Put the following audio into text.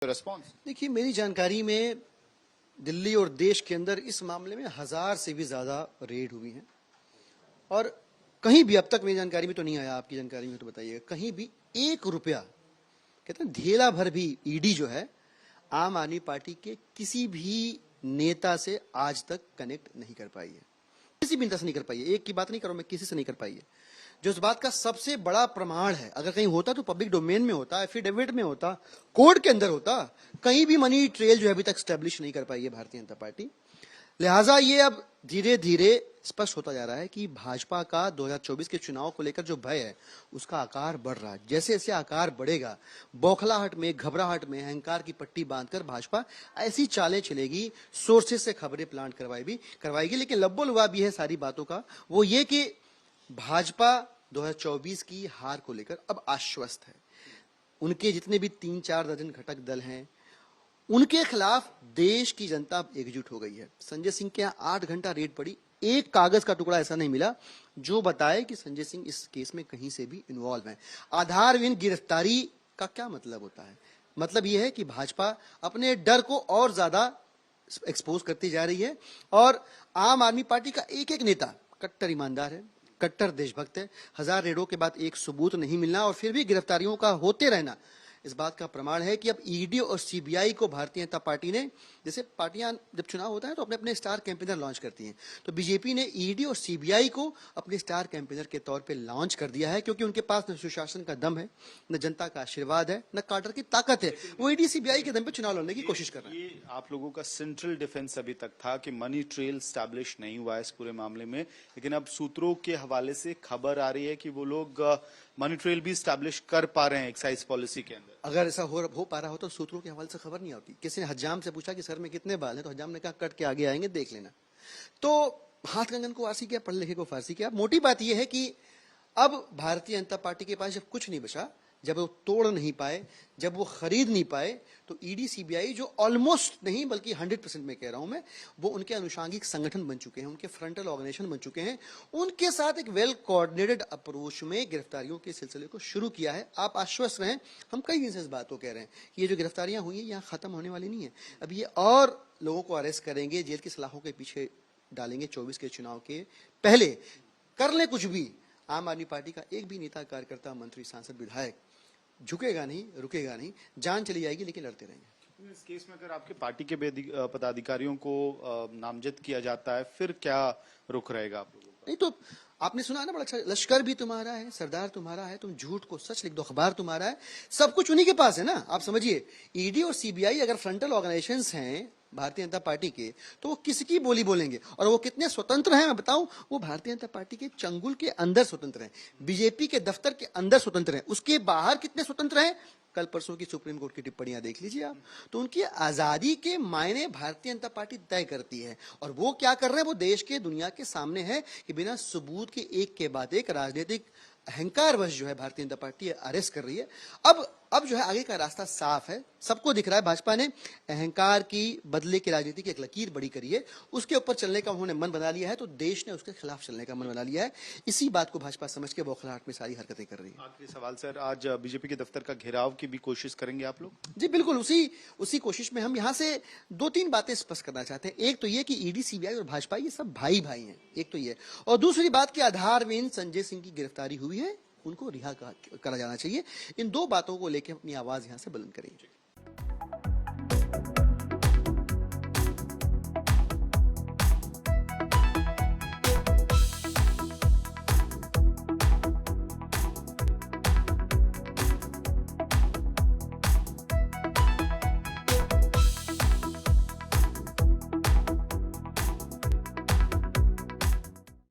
Response? देखिए, मेरी जानकारी में दिल्ली और देश के अंदर इस मामले में 1000 से भी ज्यादा रेड हुई हैं और कहीं भी अब तक मेरी जानकारी में तो नहीं आया, आपकी जानकारी में तो बताइएगा, कहीं भी 1 रुपया, कहते हैं ढेला भर भी ईडी जो है आम आदमी पार्टी के किसी भी नेता से आज तक कनेक्ट नहीं कर पाई है, किसी भी नेता से नहीं कर पाई है। एक की बात नहीं कर रहा हूं मैं, किसी से नहीं कर पाई है। जो इस बात का सबसे बड़ा प्रमाण है, अगर कहीं होता तो पब्लिक डोमेन में होता, एफिडेविट में होता, कोर्ट के अंदर होता, कहीं भी मनी ट्रेल जो है अभी तक स्टैब्लिश नहीं कर पाई है भारतीय जनता पार्टी। लिहाजा ये अब धीरे धीरे स्पष्ट होता जा रहा है कि भाजपा का 2024 के चुनाव को लेकर जो भय है उसका आकार बढ़ रहा है। जैसे जैसे आकार बढ़ेगा, बौखलाहट में, घबराहट में, अहंकार की पट्टी बांधकर भाजपा ऐसी चालें चलेगी, सोर्सेज से खबरें प्लांट करवाएगी। लेकिन लब्बो लुआब ये है सारी बातों का, वो ये कि भाजपा 2024 की हार को लेकर अब आश्वस्त है। उनके जितने भी 3-4 दर्जन घटक दल हैं, उनके खिलाफ देश की जनता एकजुट हो गई है। संजय सिंह के यहाँ 8 घंटा रेड पड़ी, एक कागज का टुकड़ा ऐसा नहीं मिला जो बताए कि संजय सिंह इस केस में कहीं से भी इन्वॉल्व हैं। आधारहीन गिरफ्तारी का क्या मतलब होता है? मतलब यह है कि भाजपा अपने डर को और ज्यादा एक्सपोज करती जा रही है और आम आदमी पार्टी का एक एक नेता कट्टर ईमानदार है, कट्टर देशभक्त है। 1000 रेडों के बाद एक सबूत नहीं मिलना और फिर भी गिरफ्तारियों का होते रहना इस बात का प्रमाण है कि अब ईडी और सीबीआई को भारतीय जनता पार्टी ने, जैसे पार्टियां जब चुनाव होता है तो अपने अपने स्टार कैंपेनर लॉन्च करती हैं, तो बीजेपी ने ईडी और सीबीआई को अपने स्टार कैंपेनर के तौर पे लॉन्च कर दिया है, क्योंकि उनके पास न सुशासन का दम है, न जनता का आशीर्वाद है, न काडर की ताकत है। वो ईडी सीबीआई के दम पे चुनाव लड़ने की कोशिश कर रहे हैं। ये आप लोगों का सेंट्रल डिफेंस अभी तक था कि मनी ट्रेल स्टैब्लिश नहीं हुआ है इस पूरे मामले में, लेकिन अब सूत्रों के हवाले से खबर आ रही है कि वो लोग मनी ट्रेल भी स्टैब्लिश कर पा रहे हैं एक्साइज पॉलिसी के अंदर। अगर ऐसा हो पा रहा हो तो सूत्रों के हवाले से खबर नहीं होती। किसी ने हज्जाम से पूछा कि सर में कितने बाल हैं, तो हज्जाम ने कहा कट के आगे आएंगे, देख लेना। तो हाथ कंगन को वारसी किया, पढ़ लिखे को फारसी किया। मोटी बात यह है कि अब भारतीय जनता पार्टी के पास जब कुछ नहीं बचा, जब वो तोड़ नहीं पाए, जब वो खरीद नहीं पाए, तो ईडी सीबीआई जो ऑलमोस्ट नहीं बल्कि 100% में कह रहा हूं मैं, वो उनके अनुषांगिक संगठन बन चुके हैं, उनके फ्रंटल ऑर्गेनाइजेशन बन चुके हैं। उनके साथ एक वेल कोऑर्डिनेटेड अप्रोच में गिरफ्तारियों के सिलसिले को शुरू किया है। आप आश्वस्त रहें, हम कई दिन से इस बात को कह रहे हैं कि ये जो गिरफ्तारियां हुई हैं यहाँ खत्म होने वाली नहीं है। अब ये और लोगों को अरेस्ट करेंगे, जेल की सलाखों के पीछे डालेंगे। 24 के चुनाव के पहले कर ले कुछ भी, आम आदमी पार्टी का एक भी नेता, कार्यकर्ता, मंत्री, सांसद, विधायक झुकेगा नहीं, रुकेगा नहीं। जान चली जाएगी लेकिन लड़ते रहेंगे। इस केस में अगर आपके पार्टी के पदाधिकारियों को नामजद किया जाता है, फिर क्या रुख रहेगा आप लोगों का? नहीं तो आपने सुना ना, बड़ा अच्छा, लश्कर भी तुम्हारा है, सरदार तुम्हारा है, तुम झूठ को सच लिख दो, अखबार तुम्हारा है, सब कुछ उन्हीं के पास है ना। आप समझिए, ईडी और सीबीआई अगर फ्रंटल ऑर्गेनाइजेशंस हैं भारतीय जनता पार्टी के, तो वो किसकी बोली बोलेंगे? और वो कितने स्वतंत्र हैं मैं बताऊं, वो भारतीय जनता पार्टी के चंगुल के अंदर स्वतंत्र हैं, बीजेपी के दफ्तर के अंदर स्वतंत्र हैं, उसके बाहर कितने स्वतंत्र हैं? कल परसों की सुप्रीम कोर्ट की टिप्पणियां देख लीजिए आप। तो उनकी आजादी के मायने भारतीय जनता पार्टी तय करती है और वो क्या कर रहे हैं, वो देश के, दुनिया के सामने है कि बिना सबूत के एक के बाद एक राजनीतिक अहंकारवश जो है भारतीय जनता पार्टी अरेस्ट कर रही है। अब जो है आगे का रास्ता साफ है, सबको दिख रहा है। भाजपा ने अहंकार की, बदले की राजनीति की एक लकीर बड़ी करी है, उसके ऊपर चलने का उन्होंने मन बना लिया है, तो देश ने उसके खिलाफ चलने का मन बना लिया है। इसी बात को भाजपा समझ के बौखलाहट में सारी हरकतें कर रही है। आखिरी सवाल सर, आज बीजेपी के दफ्तर का घेराव की भी कोशिश करेंगे आप लोग? जी बिल्कुल, उसी कोशिश में हम यहाँ से 2-3 बातें स्पष्ट करना चाहते हैं। एक तो ये कि ईडी, सीबीआई और भाजपा ये सब भाई भाई हैं, एक तो ये, और दूसरी बात कि आधारहीन संजय सिंह की गिरफ्तारी हुई है, उनको रिहा करा जाना चाहिए। इन 2 बातों को लेकर अपनी आवाज यहां से बुलंद करेंगे।